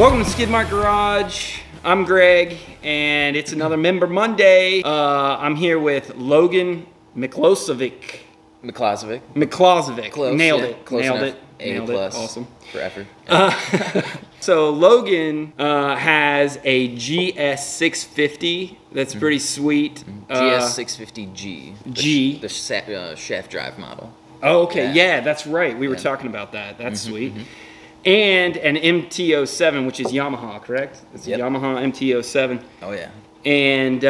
Welcome to Skidmark Garage. I'm Greg, and it's another Member Monday. I'm here with Logan Miklosovic. Miklosovic. Close, nailed yeah. it. Close Nailed enough. it. Nailed it. Awesome. For effort. So Logan has a GS650 that's pretty sweet. GS650G. The shaft drive model. Oh, okay. Yeah, that's right. We were talking about that. That's sweet. And an MT-07, which is Yamaha, correct? It's a Yamaha MT-07. Oh, yeah. And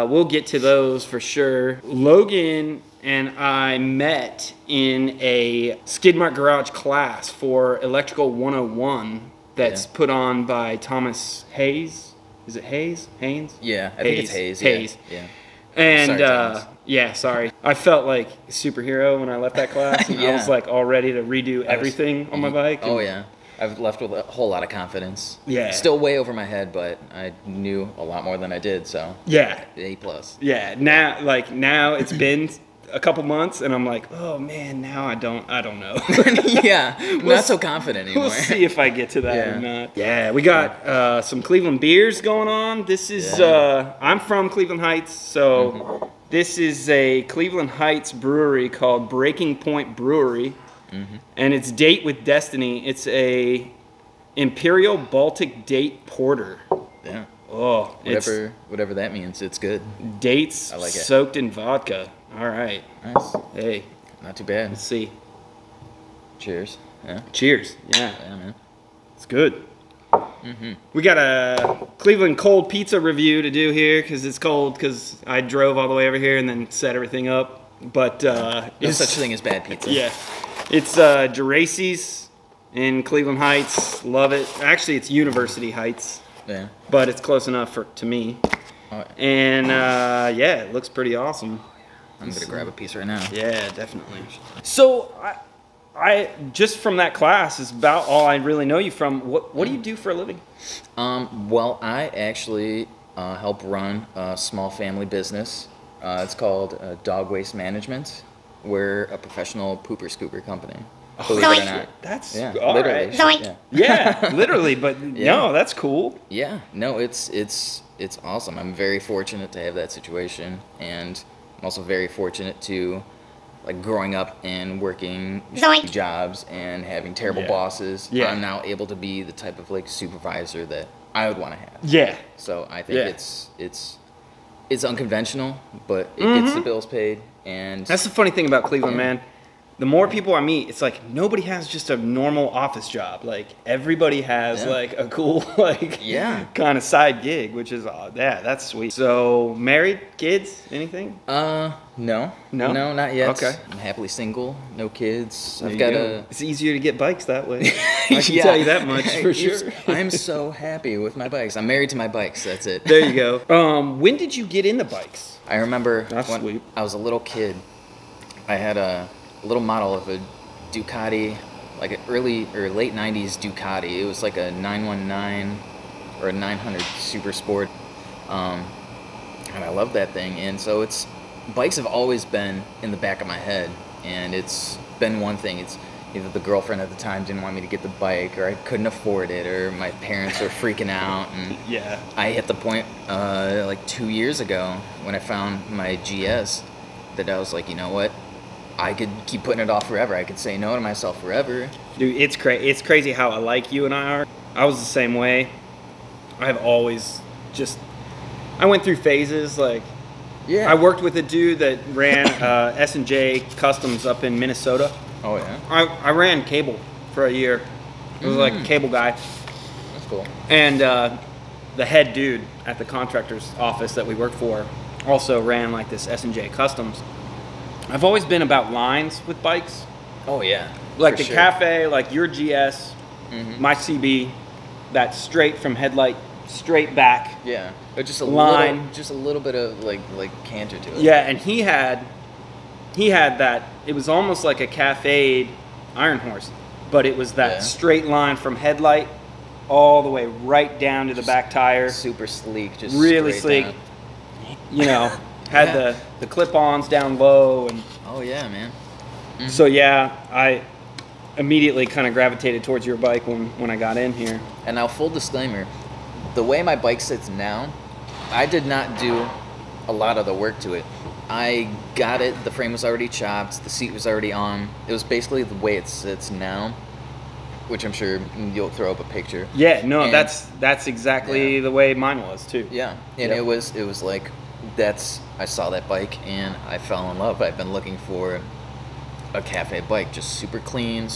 we'll get to those for sure. Logan and I met in a Skidmark Garage class for Electrical 101 that's put on by Thomas Hayes. Is it Hayes? Haynes? Yeah, I think it's Hayes. Hayes. Yeah. And sorry, yeah, sorry. I felt like a superhero when I left that class. And I was like all ready to redo everything on my bike. Oh, yeah. I've left with a whole lot of confidence. Yeah. Still way over my head, but I knew a lot more than I did, so. Yeah. A+. Yeah. Now it's been a couple months, and I'm like, oh man, now I don't know. Yeah. I'm not so confident anymore. We'll see if I get to that or not. Yeah. We got some Cleveland beers going on. This is I'm from Cleveland Heights, so this is a Cleveland Heights brewery called Breaking Point Brewery. And it's Date with Destiny. It's a Imperial Baltic Date Porter. Yeah. Oh, whatever that means, it's good. Dates I like it. soaked in vodka. All right. Nice. Hey. Not too bad. Let's see. Cheers. Yeah. Cheers. Yeah. Yeah, man. It's good. We got a Cleveland cold pizza review to do here because it's cold because I drove all the way over here and then set everything up. But no such thing as bad pizza. Yeah. It's Geraci's in Cleveland Heights. Love it. Actually, it's University Heights. Yeah. But it's close enough to me. Oh, yeah. And yeah, it looks pretty awesome. I'm going to grab a piece right now. Yeah, definitely. So I just from that class is about all I really know you from. What do you do for a living? Well, I actually help run a small family business. It's called Dog Waste Management. We're a professional pooper scooper company. Believe it or not. That's literally. Right. Yeah, literally. But no, that's cool. Yeah, no, it's awesome. I'm very fortunate to have that situation, and I'm also very fortunate to, like, growing up and working jobs and having terrible bosses. Yeah. I'm now able to be the type of, like, supervisor that I would want to have. Yeah. So I think it's unconventional, but it gets the bills paid. And that's the funny thing about Cleveland, man. The more people I meet, it's like nobody has just a normal office job. Like everybody has like a cool kind of side gig, which is that's sweet. So married, kids, anything? No, not yet. Okay, I'm happily single, no kids. It's easier to get bikes that way. I can tell you that much for sure. I'm so happy with my bikes. I'm married to my bikes. That's it. There you go. When did you get into bikes? I remember when I was a little kid. I had a little model of a Ducati, like an early or late 90s Ducati. It was like a 919 or a 900 Super Sport. And I loved that thing. And so bikes have always been in the back of my head. And it's been one thing. It's either the girlfriend at the time didn't want me to get the bike, or I couldn't afford it, or my parents were freaking out. And I hit the point like 2 years ago when I found my GS that I was like, you know what? I could keep putting it off forever. I could say no to myself forever. Dude, it's crazy how alike you and I are. I was the same way. I've always I went through phases. Like, I worked with a dude that ran S&J Customs up in Minnesota. Oh, yeah? I ran cable for a year. It was like a cable guy. That's cool. And the head dude at the contractor's office that we worked for also ran like this S&J Customs. I've always been about lines with bikes. Oh, yeah. Like the Cafe, like your GS, my CB, that straight from headlight, straight back. Yeah. But just a line. little bit of like canter to it. Yeah, and he had that, it was almost like a Cafe Iron Horse, but it was that straight line from headlight all the way right down to the back tire. Super sleek, just really sleek. Down. You know, had the clip-ons down low, and oh yeah, man. so yeah, immediately kind of gravitated towards your bike when I got in here. And now, full disclaimer, the way my bike sits now, I did not do a lot of the work to it. I got it, the frame was already chopped, the seat was already on. It was basically the way it sits now, which I'm sure you'll throw up a picture. Yeah, no, and that's exactly the way mine was too. Yeah, and it was like, I saw that bike and I fell in love. I've been looking for a cafe bike, just super clean,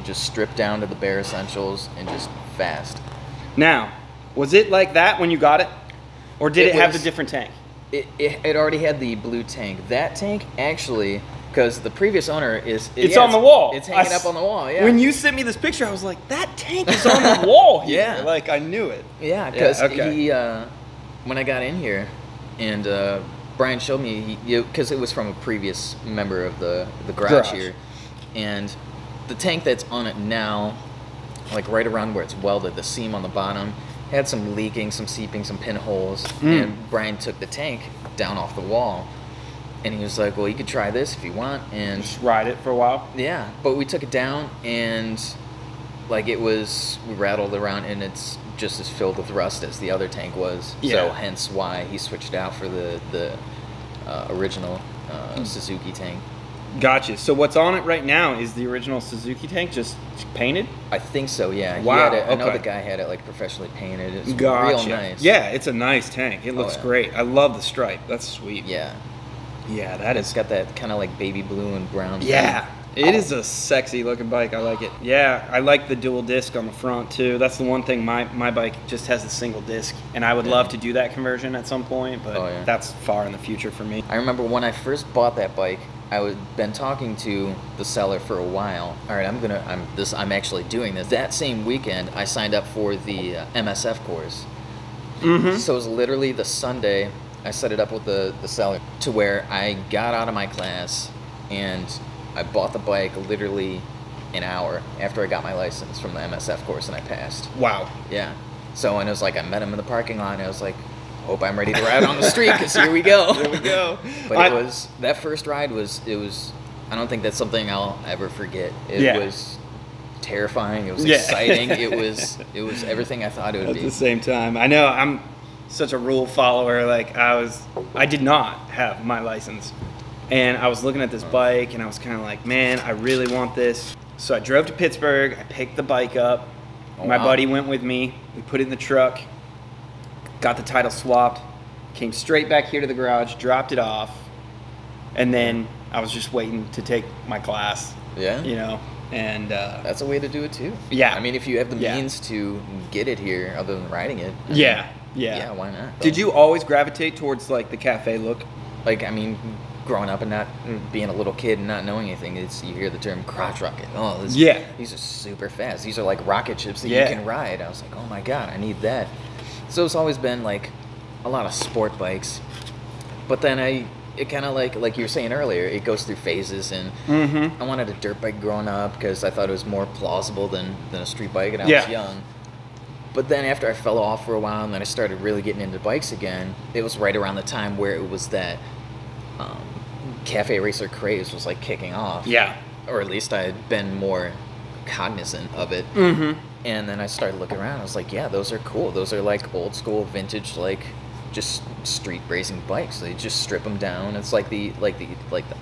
just stripped down to the bare essentials and just fast. Now, was it like that when you got it? Or did it have the different tank? It already had the blue tank. That tank actually, because the previous owner it's on the wall. It's hanging up on the wall. Yeah. When you sent me this picture, I was like, that tank is on the wall here. Yeah. Like I knew it. Yeah, because he when I got in here, and Brian showed me, because it was from a previous member of the garage here, and the tank that's on it now, like right around where it's welded, the seam on the bottom, had some leaking, some seeping, some pinholes, and Brian took the tank down off the wall, and he was like, well, you could try this if you want, and just ride it for a while. Yeah, but we took it down, and like we rattled around, and it's just as filled with rust as the other tank was. Yeah. So hence why he switched out for the original Suzuki tank. Gotcha. So what's on it right now is the original Suzuki tank, just painted? I think so, yeah. Wow. I know the guy had it like professionally painted. It's real nice. Yeah, it's a nice tank. It looks great. I love the stripe. That's sweet. Yeah. Yeah, that is. It's got that kind of like baby blue and brown. Yeah. It is a sexy looking bike. I like it. Yeah, I like the dual disc on the front too. That's the one thing my bike just has a single disc, and I would love to do that conversion at some point, but that's far in the future for me. I remember when I first bought that bike, been talking to the seller for a while. All right, I'm actually doing this. That same weekend, I signed up for the MSF course. Mm-hmm. So it was literally the Sunday I set it up with the seller to where I got out of my class and I bought the bike literally an hour after I got my license from the MSF course, and I passed. Wow. Yeah. So, and it was like, I met him in the parking lot, and I was like, hope I'm ready to ride on the street, because here we go. Here we go. But that first ride was, I don't think that's something I'll ever forget. It was terrifying. It was exciting. It was everything I thought it would be. At the same time. I know I'm such a rule follower. Like I did not have my license. And I was looking at this bike, and I was kind of like, man, I really want this. So I drove to Pittsburgh. I picked the bike up. My buddy went with me. We put it in the truck, got the title swapped, came straight back here to the garage, dropped it off, and then I was just waiting to take my class. Yeah. You know, and that's a way to do it too. Yeah. I mean, if you have the means to get it here, other than riding it. Yeah, why not? Did you always gravitate towards like the cafe look? Like, I mean, growing up and not being a little kid and not knowing anything, you hear the term crotch rocket. Oh, these are super fast. These are like rocket ships that you can ride. I was like, oh my god, I need that. So it's always been like a lot of sport bikes. But then it kind of like you were saying earlier, it goes through phases, and I wanted a dirt bike growing up because I thought it was more plausible than a street bike, and I was young. But then after I fell off for a while, and then I started really getting into bikes again, it was right around the time where it was that cafe racer craze was like kicking off. Yeah. Or at least I had been more cognizant of it. Mm-hmm. And then I started looking around. I was like, yeah, those are cool. Those are like old school vintage, like just street racing bikes. They just strip them down. It's like the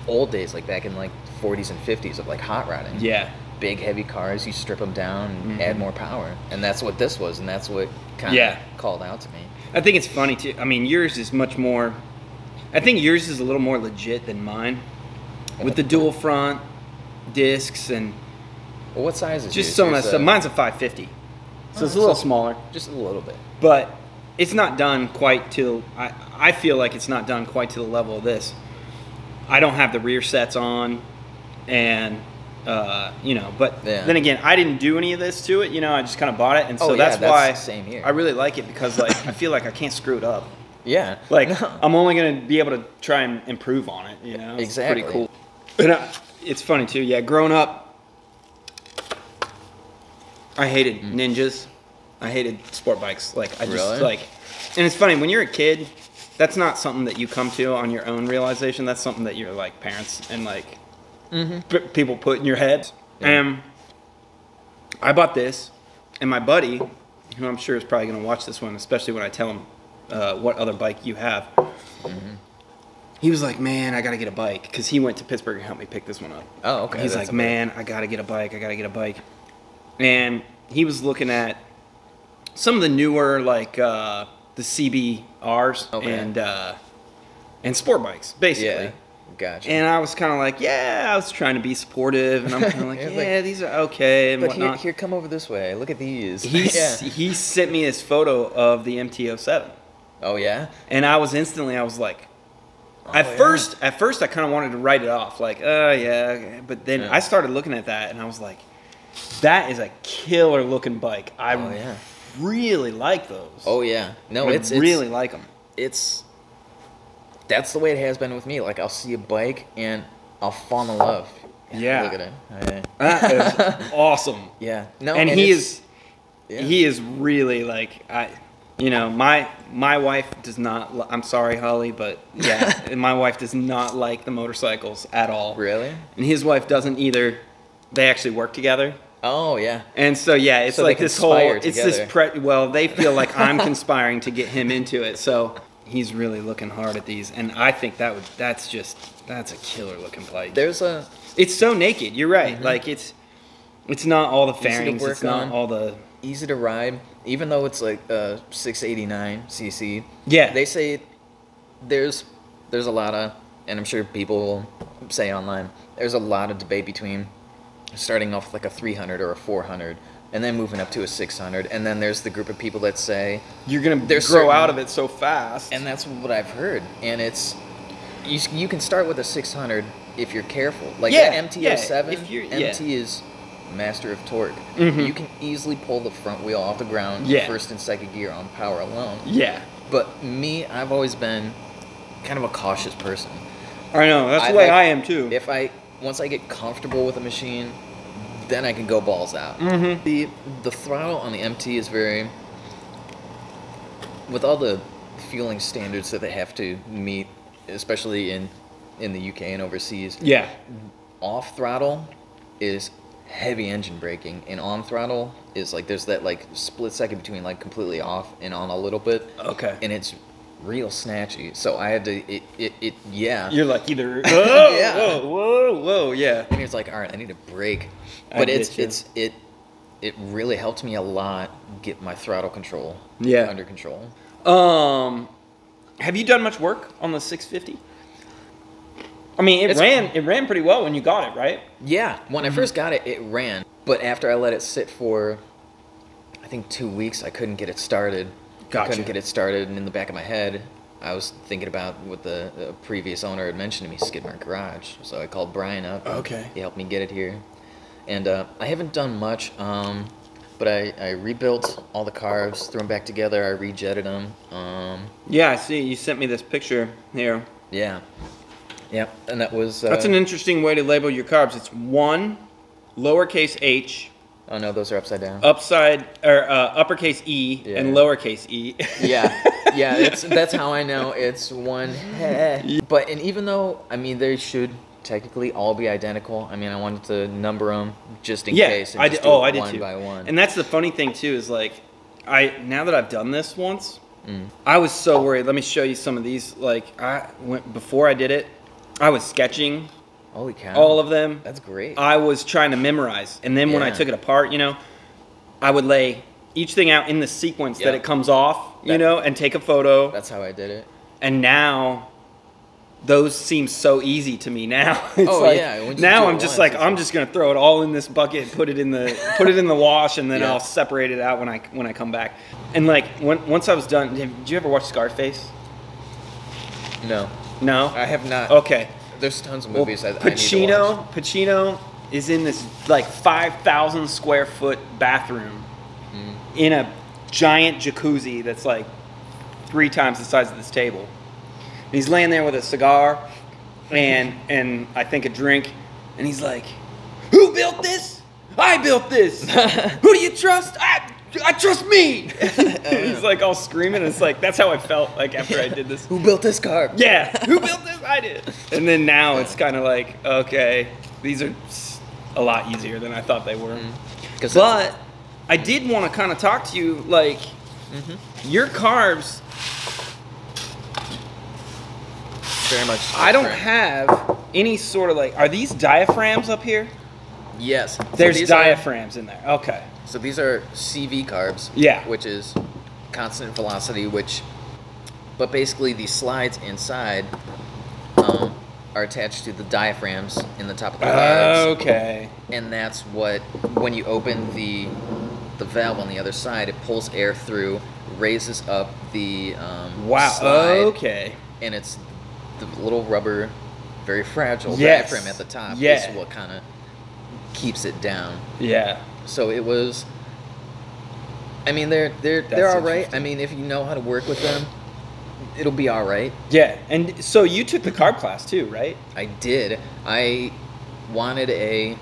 old days, like back in like 40s and 50s of like hot rodding. Yeah. Big heavy cars, you strip them down and add more power. And that's what this was, and that's what kind of called out to me. I think it's funny too. I mean, yours is much more, I think yours is a little more legit than mine. With the dual front discs and well, what size is just some of that stuff. Mine's a 550. So it's a little smaller. Just a little bit. But it's not done quite to, I feel like it's not done quite to the level of this. I don't have the rear sets on, and you know, but then again, I didn't do any of this to it. You know, I just kind of bought it, and so that's why same here. I really like it, because like I feel like I can't screw it up. Yeah, like I'm only gonna be able to try and improve on it. You know, it's exactly. Pretty cool. And it's funny too. Yeah, growing up, I hated Ninjas. I hated sport bikes. Like I just like, and it's funny when you're a kid. That's not something that you come to on your own realization. That's something that your like parents and like people put in your head. Yeah. I bought this, and my buddy, who I'm sure is probably going to watch this one, especially when I tell him what other bike you have, he was like, man, I got to get a bike, because he went to Pittsburgh and helped me pick this one up. Oh, okay. He's like, man, I got to get a bike, And he was looking at some of the newer, like the CBRs and sport bikes, basically. Yeah, gotcha. And I was kind of like, I was trying to be supportive, and I'm kind of like, these are okay and whatnot. But here, come over this way. Look at these. He sent me his photo of the MT-07. Oh, yeah? And I was like, at first I kind of wanted to write it off, like, but then I started looking at that, and I was like, that is a killer looking bike. I really like those. Oh, yeah. No, I really like them. That's the way it has been with me. Like, I'll see a bike, and I'll fall in love. Yeah. Look at it. That is awesome. Yeah. No, and he is really like, my wife does not, I'm sorry, Holly, but yeah, my wife does not like the motorcycles at all. Really? And his wife doesn't either. They actually work together. Oh, yeah. And so, it's so like this whole, together. it's this, they feel like I'm conspiring to get him into it. So he's really looking hard at these. And I think that's a killer looking bike. It's so naked. You're right. Like it's not all the fairings. It's not all the. Easy to ride, even though it's like 689 cc. Yeah. They say there's a lot of, and I'm sure people will say online, there's a lot of debate between starting off with like a 300 or a 400 and then moving up to a 600, and then there's the group of people that say you're gonna grow out of it so fast. And that's what I've heard. And it's you can start with a 600 if you're careful. Like that MT-07, MT is master of torque. You can easily pull the front wheel off the ground first and second gear on power alone. Yeah. But me, I've always been kind of a cautious person. I know, that's the way I am too. Once I get comfortable with a machine, then I can go balls out. The throttle on the MT is very, with all the fueling standards that they have to meet, especially in the UK and overseas. Yeah. Off throttle is heavy engine braking, and on throttle is like there's that like split second between like completely off and on a little bit. Okay. And it's real snatchy. So I had to You're like either whoa, yeah. And it's like, all right, I need to brake. But it really helped me a lot get my throttle control under control. Have you done much work on the 650? I mean, it ran pretty well when you got it, right? Yeah, when I first got it, it ran. But after I let it sit for, I think 2 weeks, I couldn't get it started. Gotcha. I couldn't get it started, and in the back of my head, I was thinking about what the previous owner had mentioned to me, Skidmark Garage. So I called Brian up. Okay. He helped me get it here. And I haven't done much, but I rebuilt all the carbs, threw them back together, I rejetted them. Yeah, I see. You sent me this picture here. Yeah. Yep, and that was... That's an interesting way to label your carbs. It's 1, lowercase h. Oh, no, those are upside down. Uppercase E and lowercase e. Yeah, that's how I know it's 1. But, and even though, I mean, they should technically all be identical, I mean, I wanted to number them just in case. And I did too. One by one. And that's the funny thing, too, is like, now that I've done this once, I was so worried. Let me show you some of these. Like, before I did it, I was sketching. Holy cow. All of them. That's great. I was trying to memorize. And then when I took it apart, I would lay each thing out in the sequence that it comes off, and take a photo. That's how I did it. And now, those seem so easy to me now. Now I'm just like, I'm just going to throw it all in this bucket, put it in the wash, and then I'll separate it out when I come back. And like, once I was done, did you ever watch Scarface? No. No? I have not. Okay. There's tons of movies I need to watch. Pacino is in this like 5,000 square foot bathroom in a giant jacuzzi that's like 3 times the size of this table. And he's laying there with a cigar and I think a drink, and he's like, "Who built this? I built this. Who do you trust? I trust me." He's like all screaming. And it's like, that's how I felt like after I did this. Who built this car? Yeah, who built this? I did. And then now it's kind of like, okay, these are a lot easier than I thought they were. But I did want to kind of talk to you, like, your carbs. Very much. I don't have any sort of, like, are these diaphragms up here? Yes. There's diaphragms in there. Okay. So these are CV carbs. Yeah. Which is constant velocity, but basically the slides inside are attached to the diaphragms in the top of the carbs. Okay. And that's what, when you open the valve on the other side, it pulls air through, raises up the slide. Okay. And it's the little rubber, very fragile diaphragm at the top is what kind of keeps it down. Yeah. So it was. I mean, they're all right. I mean, if you know how to work with them, it'll be all right. Yeah. And so you took the carb class too, right? I did. I wanted a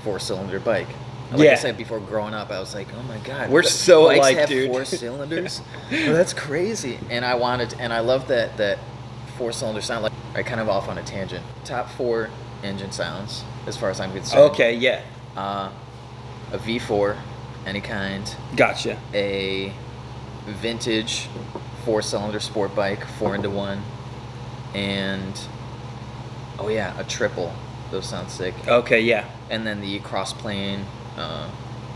4-cylinder bike. Like I said before, growing up, I was like, "Oh my god, we're so bikes alike, have dude." 4 cylinders. Oh, that's crazy. And I love that 4-cylinder sound. Like, I kind of off on a tangent. Top 4 engine sounds, as far as I'm concerned. Okay. Yeah. A V4, any kind. Gotcha. A vintage 4-cylinder sport bike, 4-into-1, and a triple. Those sound sick. Okay. Yeah. And then the cross-plane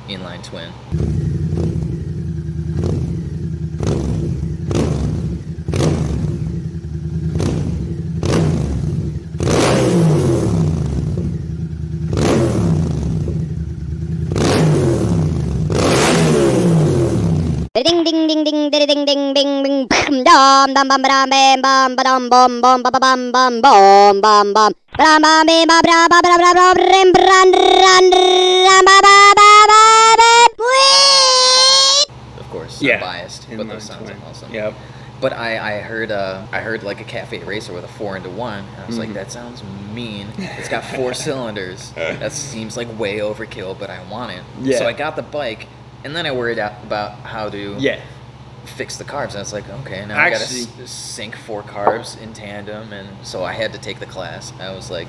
inline twin. Ding ding ding ding ding ding ding ding ding dum dum bum bam bam bam bum bum bum bum bum bum bum bum bum bam bam bam bam bam bam bam rim ran ran ram ba ba ba ba. Of course, I'm biased, but those sounds are awesome. Yep. But I heard like a cafe racer with a 4-into-1. And I was like, that sounds mean. It's got 4 cylinders. That seems like way overkill, but I want it. Yeah. So I got the bike. And then I worried about how to fix the carbs. And it's like, okay, now I got to sync 4 carbs in tandem. And so I had to take the class. I was like,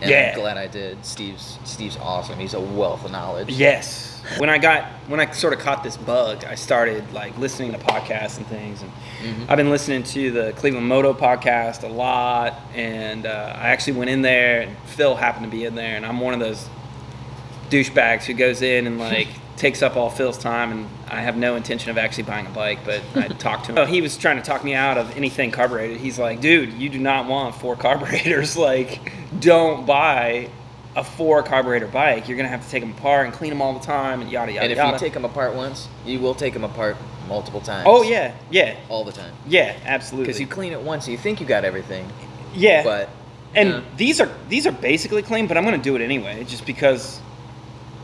I'm glad I did. Steve's awesome. He's a wealth of knowledge. Yes. When I sort of caught this bug, I started like listening to podcasts and things. And I've been listening to the Cleveland Moto podcast a lot. And I actually went in there, and Phil happened to be in there. And I'm one of those douchebags who goes in and like takes up all Phil's time, and I have no intention of actually buying a bike, but I talked to him. He was trying to talk me out of anything carbureted. He's like, dude, you do not want 4 carburetors. Like, don't buy a 4 carburetor bike. You're going to have to take them apart and clean them all the time and yada, yada, and if yada. you take them apart once, you will take them apart multiple times. Oh, yeah, yeah. All the time. Yeah, absolutely. Because you clean it once and you think you got everything. Yeah. But these are basically clean, but I'm going to do it anyway just because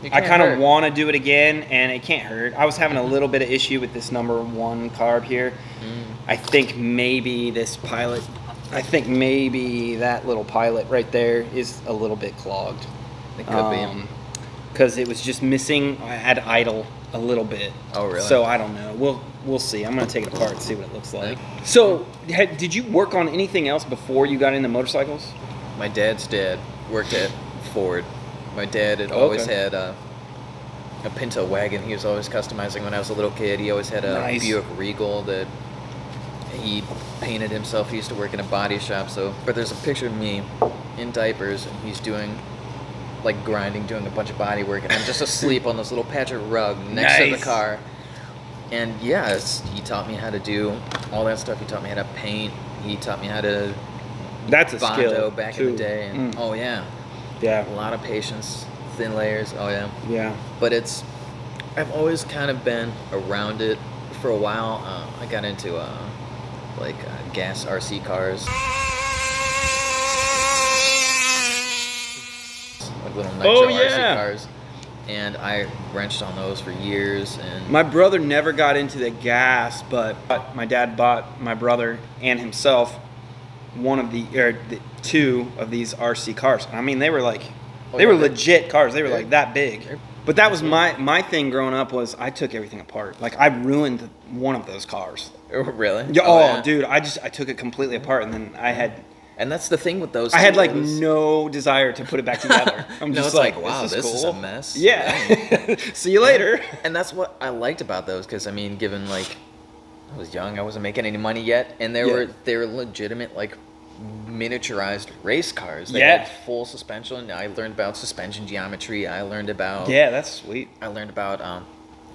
I kind of want to do it again, and it can't hurt. I was having a little bit of issue with this number 1 carb here. I think maybe this pilot, that little pilot right there is a little bit clogged. It could be. Because it was just missing at idle a little bit. Oh, really? So I don't know. We'll see. I'm going to take it apart and see what it looks like. So did you work on anything else before you got into motorcycles? My dad's dad worked at Ford. My dad had always had a Pinto wagon. He was always customizing when I was a little kid. He always had a Buick Regal that he painted himself. He used to work in a body shop. But there's a picture of me in diapers, and he's doing, like, grinding, doing a bunch of body work, and I'm just asleep on this little patch of rug next to the car. And he taught me how to do all that stuff. He taught me how to paint. He taught me how to Bondo back in the day. And, Yeah. A lot of patience, thin layers. Oh, yeah. Yeah. But I've always kind of been around it for a while. I got into, gas RC cars. Like little nitro RC cars. And I wrenched on those for years. And my brother never got into the gas, but my dad bought my brother and himself the 2 of these RC cars. I mean, they were like, they were legit cars. They were like that big. But that was my thing growing up was I took everything apart. Like I ruined one of those cars. Really? Yeah, yeah. Dude, I took it completely apart, and then I And that's the thing with those. I had like no desire to put it back together. I'm just like, wow, this cool. is a mess. Yeah. See you later. And that's what I liked about those, because I mean, given like I was young, I wasn't making any money yet, and they were legitimate like miniaturized race cars. They had full suspension. I learned about suspension geometry. I learned about that's sweet. I learned about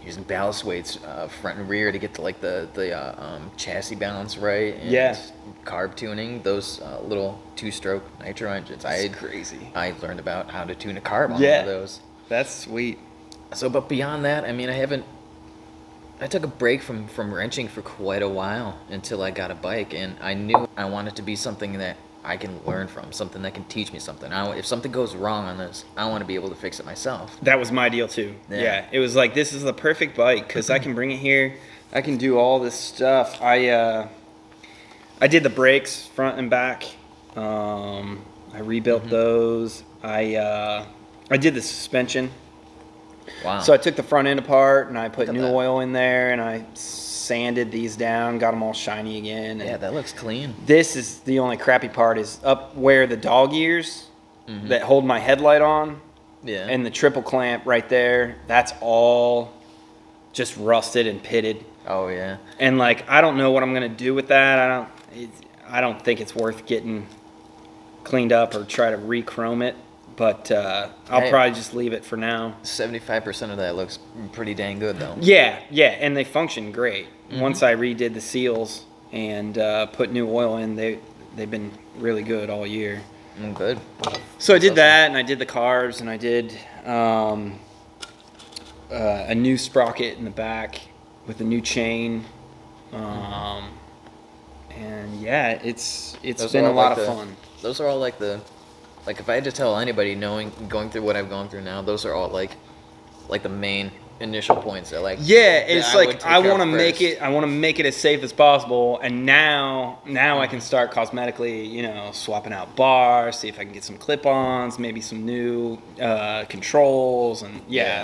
using ballast weights front and rear to get to like the chassis balance right. And carb tuning, those little 2-stroke nitro engines. That's crazy. I learned about how to tune a carb on one of those. That's sweet. So, but beyond that, I mean, I took a break from wrenching for quite a while until I got a bike, and I knew I wanted to be something that I can learn from, something that can teach me something. If something goes wrong on this, I want to be able to fix it myself. That was my deal too. Yeah. It was like, this is the perfect bike because I can bring it here. I can do all this stuff. I did the brakes front and back. I rebuilt those. I did the suspension. Wow. So I took the front end apart and I put new oil in there and I sanded these down, got them all shiny again. Yeah, that looks clean. This is the only crappy part, is up where the dog ears that hold my headlight on. Yeah. And the triple clamp right there, that's all just rusted and pitted. Oh yeah. And like, I don't know what I'm gonna do with that. I don't think it's worth getting cleaned up or try to re-chrome it. But I'll probably just leave it for now. 75% of that looks pretty dang good, though. Yeah, and they function great. Once I redid the seals and put new oil in, they've been really good all year. Good. So I did that, and I did the carbs, and I did a new sprocket in the back with a new chain. And yeah, it's been a lot of fun. Those are all like the... Like, if I had to tell anybody going through what I've gone through now, those are all like the main initial points that like. Yeah, it's like I want to make it as safe as possible, and now I can start cosmetically, swapping out bars, see if I can get some clip-ons, maybe some new controls, and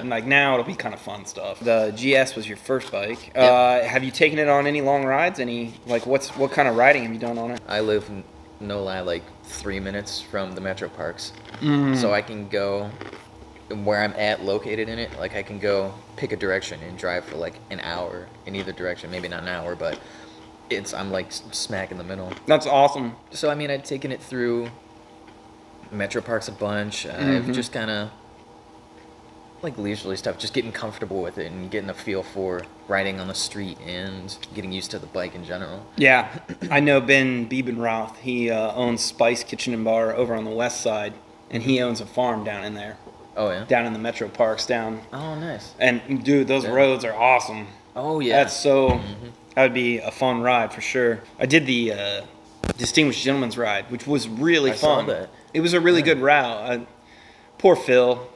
like now it'll be kind of fun stuff. The GS was your first bike. Have you taken it on any long rides? What kind of riding have you done on it? I live, no lie, like 3 minutes from the metro parks, so I can go where I'm located in it. Like, I can go pick a direction and drive for like an hour in either direction. Maybe not an hour, but I'm like smack in the middle. That's awesome. So I mean, I've taken it through metro parks a bunch. I've just kind of like leisurely stuff, just getting comfortable with it and getting a feel for riding on the street and getting used to the bike in general. Yeah, I know Ben Biebenroth. He owns Spice Kitchen and Bar over on the west side, and he owns a farm down in there. Oh yeah. Down in the metro parks down. Oh nice. And dude, those roads are awesome. Oh yeah. That's so. That would be a fun ride for sure. I did the Distinguished Gentleman's Ride, which was really fun. I saw that. It was a really good route. Poor Phil.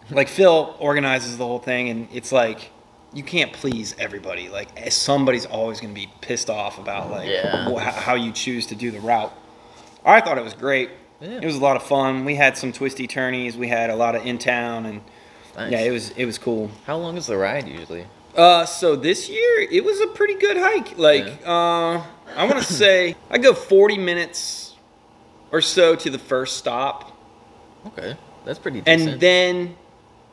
Like, Phil organizes the whole thing, and it's like, you can't please everybody. Like, somebody's always going to be pissed off about, like, how you choose to do the route. I thought it was great. Yeah. It was a lot of fun. We had some twisty turnies. We had a lot of in-town, and yeah, it was cool. How long is the ride usually? So this year, it was a pretty good hike. Like, I want to say, I go 40 minutes or so to the first stop. Okay, that's pretty decent. And then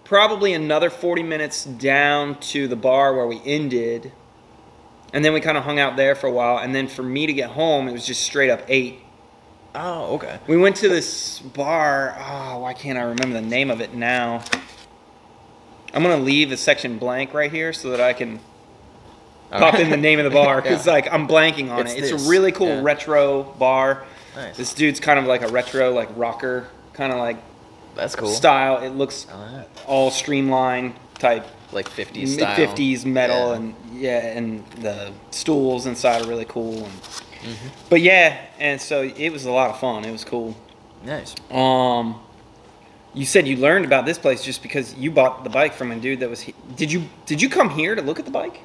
probably another 40 minutes down to the bar where we ended. And then we kind of hung out there for a while. And then for me to get home, it was just straight up 8. Oh, okay. We went to this bar. Oh, why can't I remember the name of it now? I'm going to leave a section blank right here so that I can pop in the name of the bar. Because like, I'm blanking on it. It's a really cool retro bar. Nice. This dude's kind of like a retro, like rocker, kind of like that's cool style. It looks all streamlined type, like 50s style. 50s metal, and and the stools inside are really cool. And but and so it was a lot of fun. It was cool. Nice. You said you learned about this place just because you bought the bike from a dude that was. Did you come here to look at the bike?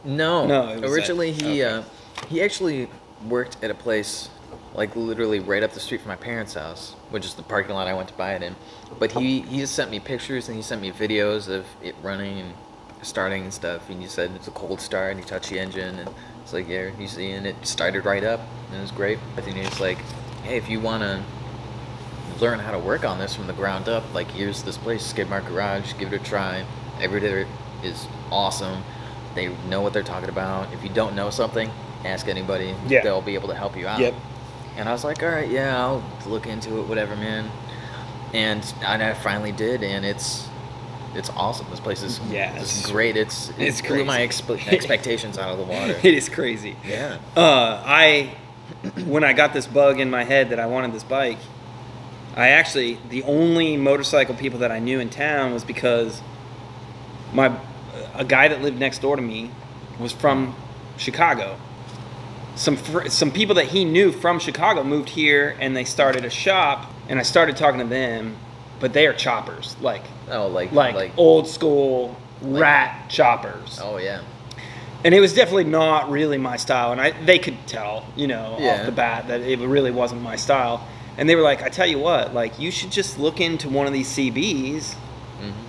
No. It was originally he actually worked at a place like literally right up the street from my parents' house, which is the parking lot I went to buy it in. But he just sent me pictures and he sent me videos of it running and starting and stuff. And he said it's a cold start and he touched the engine and it's like, yeah, you see, and it started right up and it was great. I think it's like hey, if you want to learn how to work on this from the ground up, like, here's this place, Skidmark Garage, give it a try. Everybody there is awesome. They know what they're talking about. If you don't know something, ask anybody. Yeah. They'll be able to help you out. Yep. And I was like, all right, yeah, I'll look into it, whatever, man. And I finally did, and it's awesome. This place is it's great. It's blew my expectations out of the water. It is crazy. Yeah. When I got this bug in my head that I wanted this bike, the only motorcycle people that I knew in town was because a guy that lived next door to me was from Chicago. Some people that he knew from Chicago moved here, and they started a shop, and I started talking to them, but they are choppers, like old school rat choppers. Oh yeah. And it was definitely not really my style, and they could tell, off the bat that it really wasn't my style. And they were like, I tell you what, like, you should just look into one of these CBs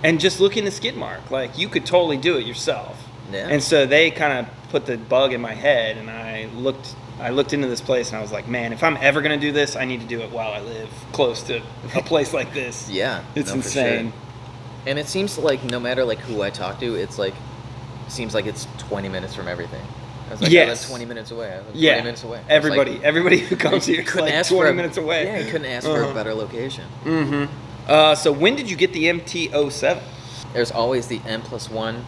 and just look into Skidmark. Like, you could totally do it yourself. Yeah. And so they kind of put the bug in my head, and I looked into this place, and I was like, man, if I'm ever going to do this, I need to do it while I live close to a place like this. Yeah. It's insane. Sure. And it seems like no matter, like, who I talk to, it's like, seems like it's 20 minutes from everything. I was like, yes. oh, that's 20 minutes away. That's 20 minutes away. Everybody who comes here is like 20 minutes away. Yeah, you couldn't ask for a better location. So when did you get the MT-07? There's always the N+1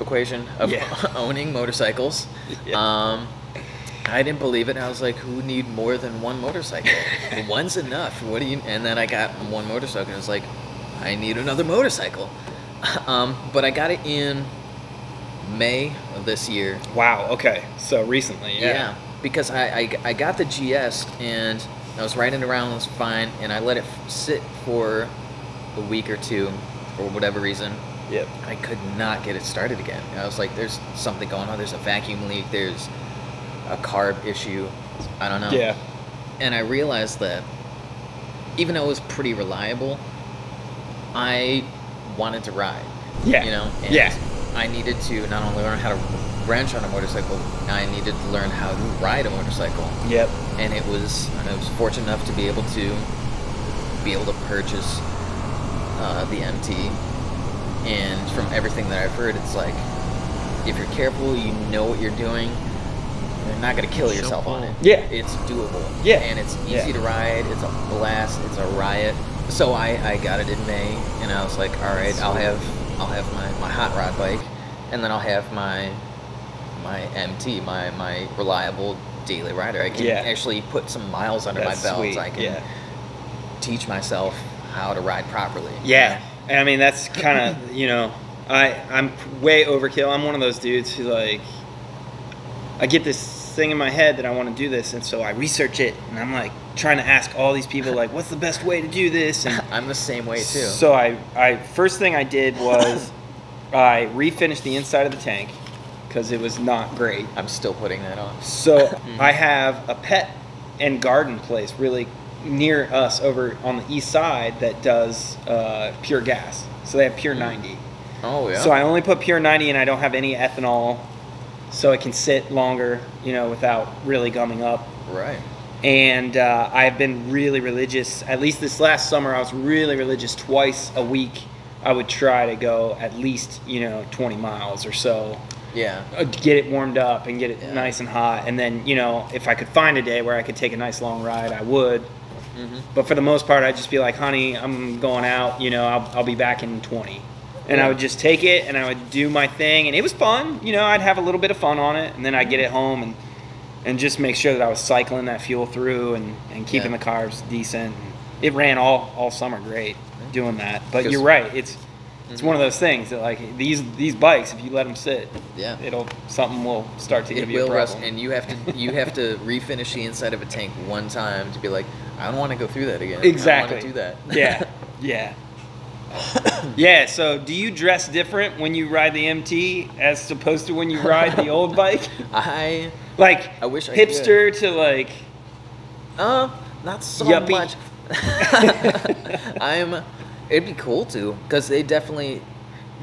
equation of owning motorcycles. Yeah. I didn't believe it, and I was like, who need more than one motorcycle? One's enough. What do you? And then I got one motorcycle, and I was like, I need another motorcycle. But I got it in May of this year. Wow, okay. So recently, yeah. Because I got the GS, and I was riding around, it was fine, and I let it sit for a week or two, for whatever reason. Yep. I could not get it started again. And I was like, there's something going on. There's a vacuum leak. There's a carb issue. I don't know. Yeah. And I realized that even though it was pretty reliable, I wanted to ride. Yeah. And I needed to not only learn how to wrench on a motorcycle, I needed to learn how to ride a motorcycle. Yep. And I was fortunate enough to be able to purchase the MT. And from everything that I've heard, it's like, if you're careful, you know what you're doing, you're not going to kill yourself on it. Yeah. It's doable. Yeah. And it's easy to ride. It's a blast. It's a riot. So I got it in May, and I was like, all right, I'll have my hot rod bike, and then I'll have my MT, my reliable daily rider. I can actually put some miles under my belt. Sweet. I can teach myself how to ride properly. Yeah. I mean, that's kind of, I'm way overkill. I'm one of those dudes who, like, I get this thing in my head that I want to do this, and so I research it, and I'm like trying to ask all these people, like, what's the best way to do this? And I'm the same way too. So I first thing I did was I refinished the inside of the tank because it was not great. I'm still putting that on. So I have a pet and garden place really near us over on the east side that does pure gas. So they have pure 90. Oh yeah. So I only put pure 90, and I don't have any ethanol, so it can sit longer, without really gumming up. Right. And I've been really religious. At least this last summer, I was really religious. Twice a week, I would try to go at least 20 miles or so. Yeah. Get it warmed up and get it nice and hot, and then if I could find a day where I could take a nice long ride, I would. But for the most part, I'd just be like, honey, I'm going out, I'll be back in 20. And I would just take it, and I would do my thing, and it was fun. I'd have a little bit of fun on it, and then I'd get it home and just make sure that I was cycling that fuel through and keeping the carbs decent. It ran all summer great doing that. But you're right, it's one of those things that, like, these bikes, if you let them sit, something will start to give you a problem. Rust, and you have to refinish the inside of a tank one time to be like, I don't want to go through that again. Exactly. I don't want to do that. Yeah. Yeah, so do you dress different when you ride the MT as opposed to when you ride the old bike? I wish I hipster could. To like not so yuppie. much. It'd be cool to, because they definitely,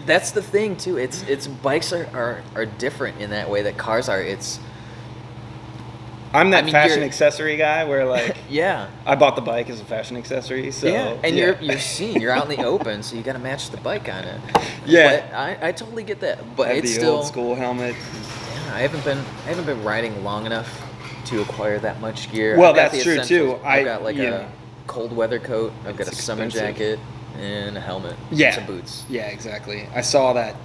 that's the thing too, it's bikes are different in that way that cars are. I'm that fashion accessory guy where like yeah, I bought the bike as a fashion accessory. So yeah, and you're seen, you're out in the open, so you got to match the bike on it. Yeah, but I totally get that. But it's the still old school helmet. Yeah, I haven't been riding long enough to acquire that much gear. Well, that's true too. I've got like a cold weather coat. I've got a summer jacket and a helmet. Yeah, some boots. Yeah, exactly. I saw that.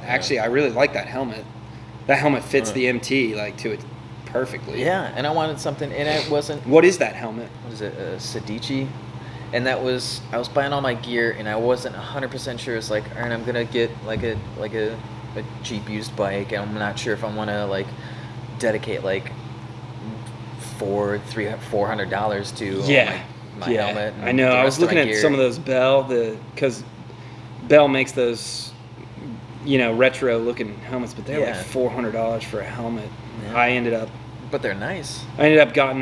Actually, I really like that helmet. That helmet fits the MT like to it perfectly. Yeah, and I wanted something, and it wasn't. What is that helmet? What is it? A Suzuki. And I was buying all my gear, and I wasn't 100% sure. It's like, all right, I'm gonna get like a cheap used bike, and I'm not sure if I want to like dedicate like $400 to my helmet. I know. I was looking at some of those Bell, because Bell makes those, retro looking helmets, but they're like $400 for a helmet. Yeah. But they're nice. I got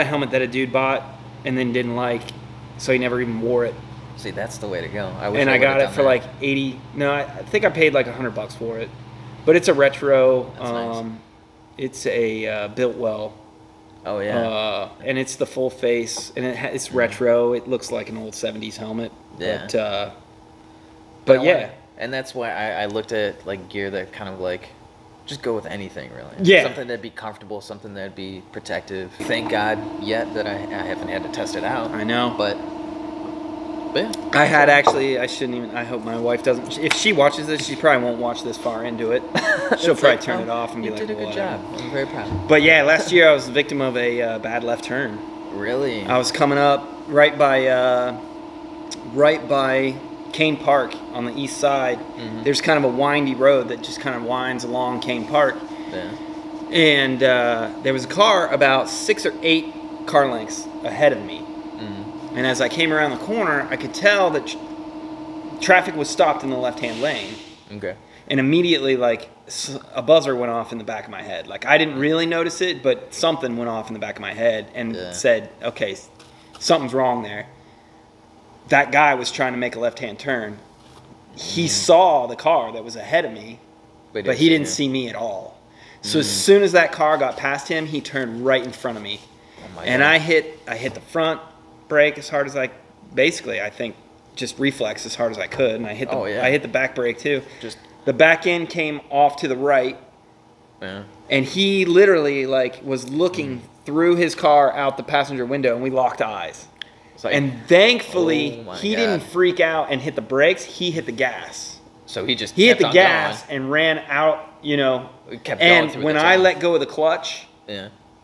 a helmet that a dude bought and then didn't like, so he never even wore it. See, that's the way to go. I got it for like 80. No, I think I paid like $100 for it, but it's a retro. Nice. It's a Biltwell. Oh yeah. And it's the full face, and it's retro. It looks like an old '70s helmet. Yeah. But yeah. And that's why I looked at like gear that kind of like just go with anything really. Yeah. Something that'd be comfortable, something that'd be protective. Thank God yet that I haven't had to test it out. I know. But yeah. I hope my wife doesn't. If she watches this, she probably won't watch this far into it. She'll probably turn it off and be like, you did a good job. I'm very proud. But yeah, last year I was the victim of a bad left turn. Really? I was coming up right by Kane Park on the east side. Mm-hmm. There's kind of a windy road that just kind of winds along Kane Park. Yeah. And there was a car about 6 or 8 car lengths ahead of me. Mm-hmm. And as I came around the corner, I could tell that traffic was stopped in the left-hand lane. Okay. And immediately, like, a buzzer went off in the back of my head. Like, I didn't really notice it, but something went off in the back of my head and said, okay, something's wrong there. That guy was trying to make a left-hand turn. He saw the car that was ahead of me, but he didn't see me at all. So as soon as that car got past him, he turned right in front of me. Oh my God. I hit the front brake as hard as I think just reflex as hard as I could, and I hit the back brake too. The back end came off to the right. Yeah. And he literally like was looking through his car out the passenger window, and we locked eyes. Like, and thankfully, he didn't freak out and hit the brakes. He hit the gas. So he hit the gas and ran out, Kept and going when I let go of the clutch,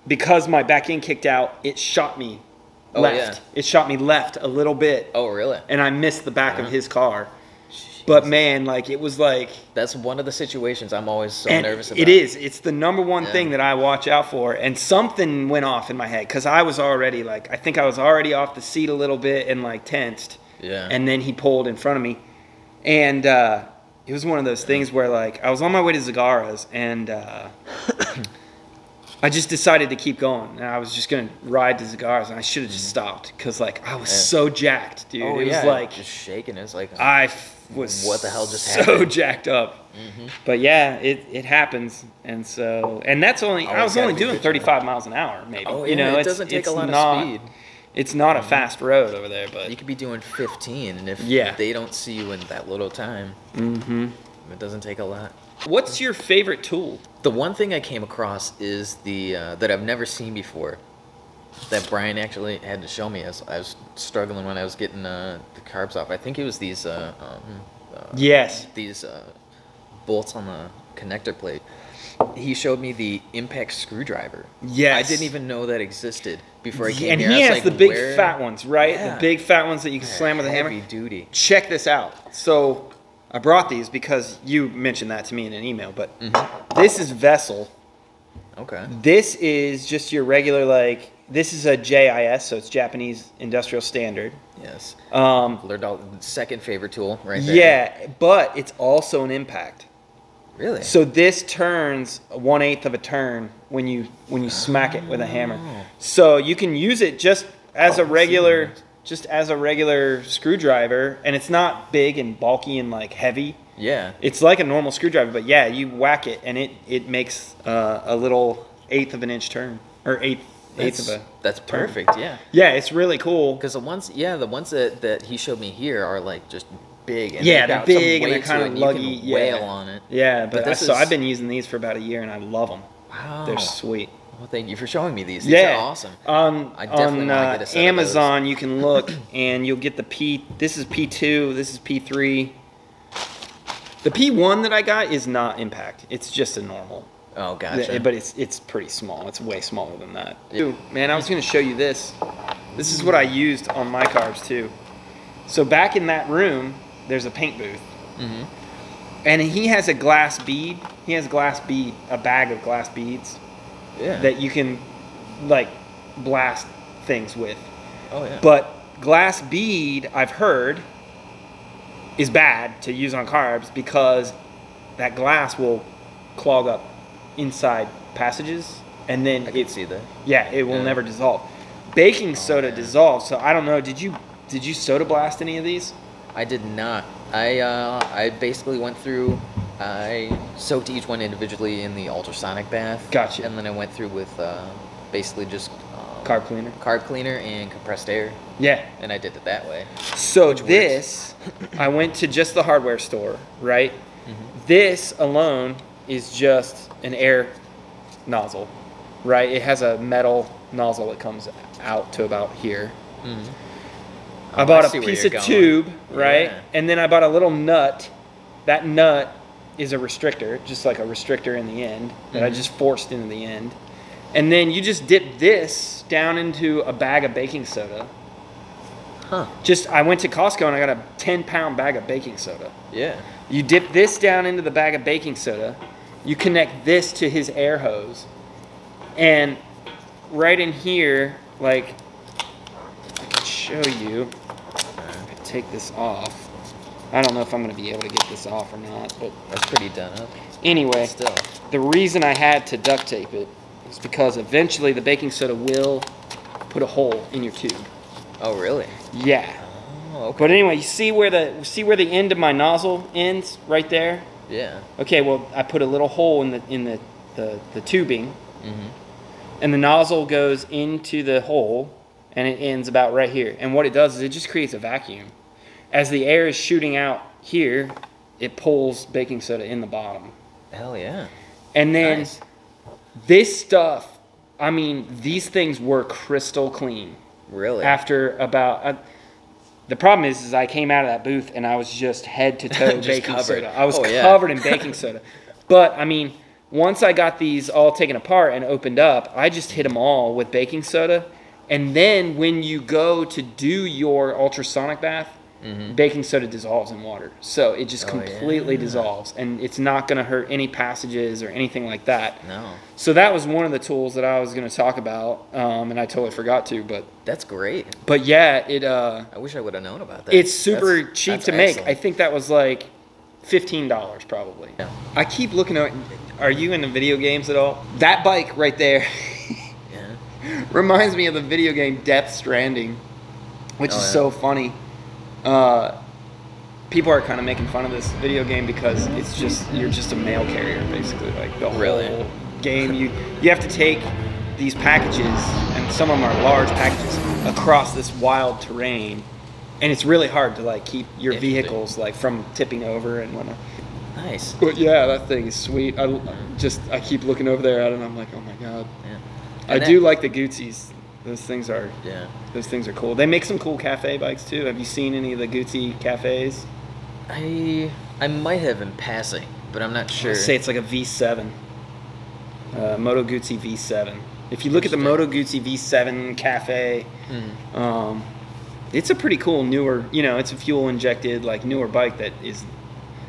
because my back end kicked out, it shot me left. Yeah. It shot me left a little bit. Oh, really? And I missed the back of his car. But man, like it was like that's one of the situations I'm always so nervous about. It is. It's the number one thing that I watch out for. And something went off in my head because I was already I think I was already off the seat a little bit and like tensed. Yeah. And then he pulled in front of me, and it was one of those things where like I was on my way to Zagara's and I just decided to keep going, and I was just gonna ride to Zagara's, and I should have just stopped because like I was so jacked, dude. It was like just shaking. It's like I was what the hell just happened? So jacked up. Mm-hmm. But yeah, it happens, and that's only I was only doing 35 miles an hour, maybe. Oh, yeah, it doesn't take a lot of speed. It's not a fast road over there, but you could be doing 15, and if they don't see you in that little time, it doesn't take a lot. What's your favorite tool? The one thing I came across is the that I've never seen before, that Brian actually had to show me as I was struggling when I was getting the carbs off. I think it was these these bolts on the connector plate. He showed me the impact screwdriver. Yes. I didn't even know that existed before I came here. And he has the big fat ones, right? Yeah. The big fat ones that you can slam with a hammer. Heavy duty. Check this out. So I brought these because you mentioned that to me in an email, but this is Vessel. Okay. This is just your regular, this is a JIS, so it's Japanese Industrial Standard. Yes. Second favorite tool right there. Yeah, but it's also an impact. Really? So this turns 1/8 of a turn when you smack it with a hammer. So you can use it just as a regular screwdriver, and it's not big and bulky and heavy. Yeah. It's like a normal screwdriver, but yeah, you whack it and it makes a little 1/8 of an inch turn, or eighth of a. That's perfect. Yeah. Yeah, it's really cool. Because the ones that he showed me here are like just big. And they're big and they're kind of luggy. You can wail on it. Yeah, but I've been using these for about a year and I love them. Wow. They're sweet. Well, thank you for showing me these. These are awesome. I definitely want to get a set Amazon, of those. You can look and you'll get the This is P2. This is P3. The P1 that I got is not Impact. It's just a normal. Oh, gotcha. But it's pretty small. It's way smaller than that. Dude, man, I was going to show you this. This is what I used on my cars too. So back in that room, there's a paint booth. Mm-hmm. And he has a glass bead. He has a bag of glass beads. Yeah. That you can, like, blast things with. Oh, yeah. But glass bead, I've heard, is bad to use on carbs because that glass will clog up inside passages. And then I can see that. Yeah, it will never dissolve. Baking soda dissolves, so I don't know. Did you soda blast any of these? I did not. I basically went through. I soaked each one individually in the ultrasonic bath. Gotcha. And then I went through with basically just carb cleaner and compressed air. Yeah. And I did it that way. So this, I went to just the hardware store, right? Mm-hmm. This alone is just an air nozzle, right? It has a metal nozzle that comes out to about here. Mm-hmm. I bought a piece of tube, right? Yeah. And then I bought a little nut. That nut is a restrictor, just like a restrictor in the end that I just forced into the end. And then you just dip this down into a bag of baking soda. Huh. I went to Costco and I got a 10-pound bag of baking soda. Yeah. You dip this down into the bag of baking soda. You connect this to his air hose. And right in here, like, I can show you. I can take this off. I don't know if I'm going to be able to get this off or not, but that's pretty done up. Anyway, still, the reason I had to duct tape it is because eventually the baking soda will put a hole in your tube. Oh, really? Yeah. Oh, okay. But anyway, you see where the end of my nozzle ends right there? Yeah. Okay, well, I put a little hole in the tubing, mm-hmm. and the nozzle goes into the hole, and it ends about right here. And what it does is it just creates a vacuum. As the air is shooting out here, it pulls baking soda in the bottom. Hell yeah. And then this stuff, I mean, these things were crystal clean. Really? After about... the problem is I came out of that booth and I was just head to toe baking soda. I was covered in baking soda. But, I mean, once I got these all taken apart and opened up, I just hit them all with baking soda. And then when you go to do your ultrasonic bath, mm-hmm. baking soda dissolves in water. So it just completely dissolves. And it's not going to hurt any passages or anything like that. No. So that was one of the tools that I was going to talk about. And I totally forgot to. But that's great. But yeah, I wish I would have known about that. It's super cheap to make. I think that was like $15 probably. Yeah. I keep looking at... Are you into video games at all? That bike right there reminds me of the video game Death Stranding, which is so funny. People are kind of making fun of this video game because it's just you're just a mail carrier basically. Like the whole game, you have to take these packages, and some of them are large packages, across this wild terrain, and it's really hard to like keep your vehicles like from tipping over and whatnot. Nice. But yeah, that thing is sweet. I keep looking over there at it and I'm like, oh my god. Yeah. I do like the Gucci's. Those things are cool. They make some cool cafe bikes too. Have you seen any of the Gucci cafes? I might have in passing, but I'm not sure. I'd say it's like a V7. Moto Guzzi V7. If you look at the Moto Guzzi V7 cafe, it's a pretty cool newer. It's a fuel injected like newer bike that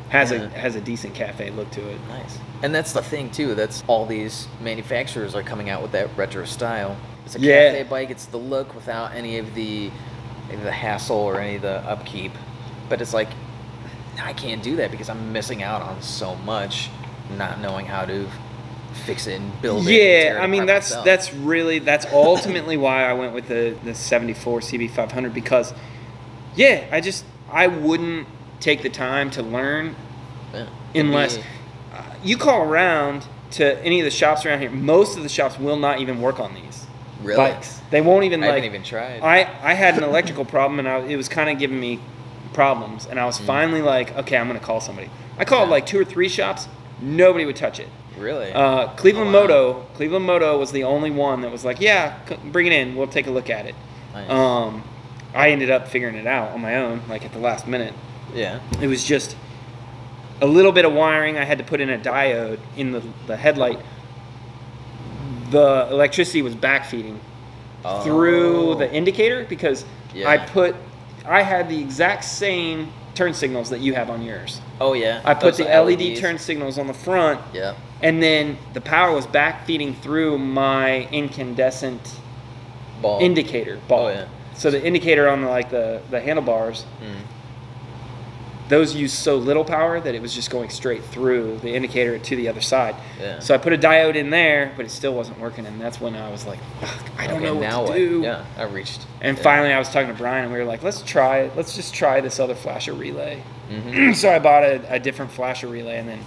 has a decent cafe look to it. Nice. And that's the thing too. That's all these manufacturers are coming out with that retro style. It's a cafe bike. It's the look without any of the hassle or any of the upkeep. But it's like, I can't do that because I'm missing out on so much, not knowing how to fix it and build it. Yeah, I mean that's ultimately why I went with the 74 CB500 because, I wouldn't take the time to learn unless you call around to any of the shops around here, most of the shops will not even work on these bikes. They won't even I haven't even tried. I had an electrical problem, and it was kind of giving me problems, and I was finally like, okay, I'm gonna call somebody. I called like 2 or 3 shops. Nobody would touch it. Really? Cleveland Moto was the only one that was like, yeah, bring it in. We'll take a look at it. Nice. I ended up figuring it out on my own, like at the last minute. Yeah. It was just a little bit of wiring. I had to put in a diode in the headlight. The electricity was backfeeding through the indicator because I had the exact same turn signals that you have on yours. Oh yeah. I put the LED LEDs. turn signals on the front. Yeah. And then the power was backfeeding through my incandescent indicator ball. Oh yeah. So the indicator on the handlebars, those use so little power that it was just going straight through the indicator to the other side. Yeah. So I put a diode in there, but it still wasn't working, and that's when I was like, I don't know what to do. Yeah, I reached. And finally I was talking to Brian, and we were like, let's just try this other flasher relay. So I bought a different flasher relay, and then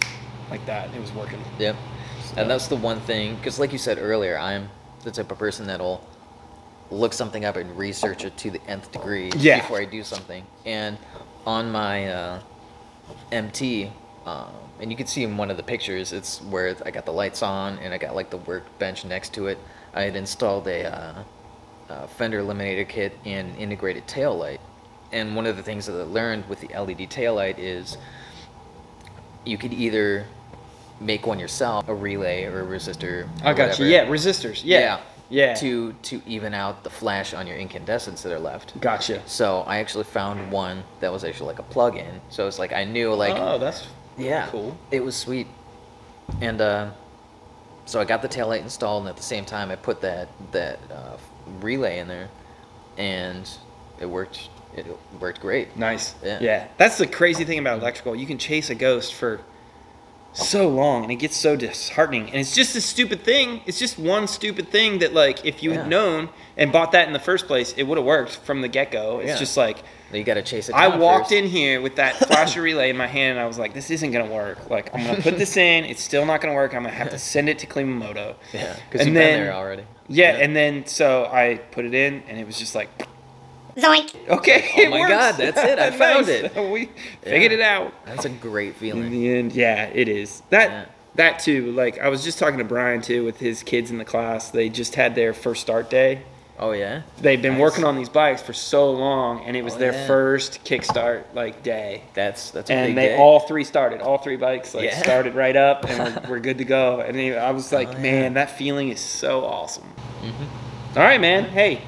like that, it was working. Yep. And that's the one thing, because like you said earlier, I'm the type of person that'll look something up and research it to the nth degree before I do something. And on my MT, and you can see in one of the pictures, it's where I got the lights on and I got like the workbench next to it. I had installed a fender eliminator kit and an integrated tail light. And one of the things that I learned with the LED tail light is you could either make one yourself, a relay or a resistor. I got you. Yeah, resistors. Yeah. To even out the flash on your incandescents that are left. Gotcha. So I actually found one that was actually like a plug-in. So it's like I knew like. Oh, that's cool. It was sweet. And so I got the taillight installed, and at the same time I put that relay in there, and it worked. It worked great. Nice. Yeah. Yeah. That's the crazy thing about electrical. You can chase a ghost for so long, and it gets so disheartening. And it's just a stupid thing. It's just one stupid thing that, like, if you had known and bought that in the first place, it would have worked from the get-go. It's just like, you got to chase it down I walked first. in here with that flasher relay in my hand, and I was like, this isn't going to work. Like, I'm going to put this in. It's still not going to work. I'm going to have to send it to Cleveland Moto. Yeah, because you've been there already. Yeah, and then so I put it in, and it was just like, Zoink. okay, oh my God, that's it. I found it. We figured it out. That's a great feeling. In the end, yeah, it is. That too, like, I was just talking to Brian too with his kids in the class. They just had their first start day. Oh yeah? They've been working on these bikes for so long, and it was their first kickstart like day. That's a and big day. all 3 started. All 3 bikes started right up, and we're good to go. And I was like, man, that feeling is so awesome. All right, man. Hey,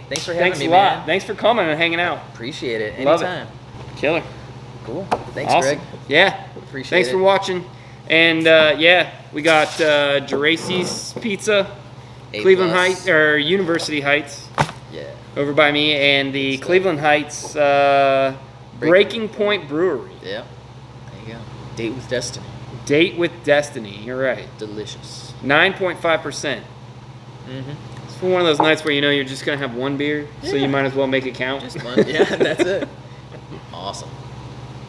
thanks for having me, a man. lot. Thanks for coming and hanging out. Appreciate it. Love Anytime. it. Killer. Cool. Thanks, Awesome. Greg. Yeah. Appreciate Thanks it. for watching. And we got Geraci's Pizza, Cleveland Heights, or University Heights. Yeah. Over by me, and the Cleveland Heights Breaking Point Brewery. Yeah. There you go. Date with Destiny. Date with Destiny. You're right. Delicious. 9.5%. It's for one of those nights where you know you're just gonna have one beer, so you might as well make it count. Just one. Yeah, that's it. Awesome.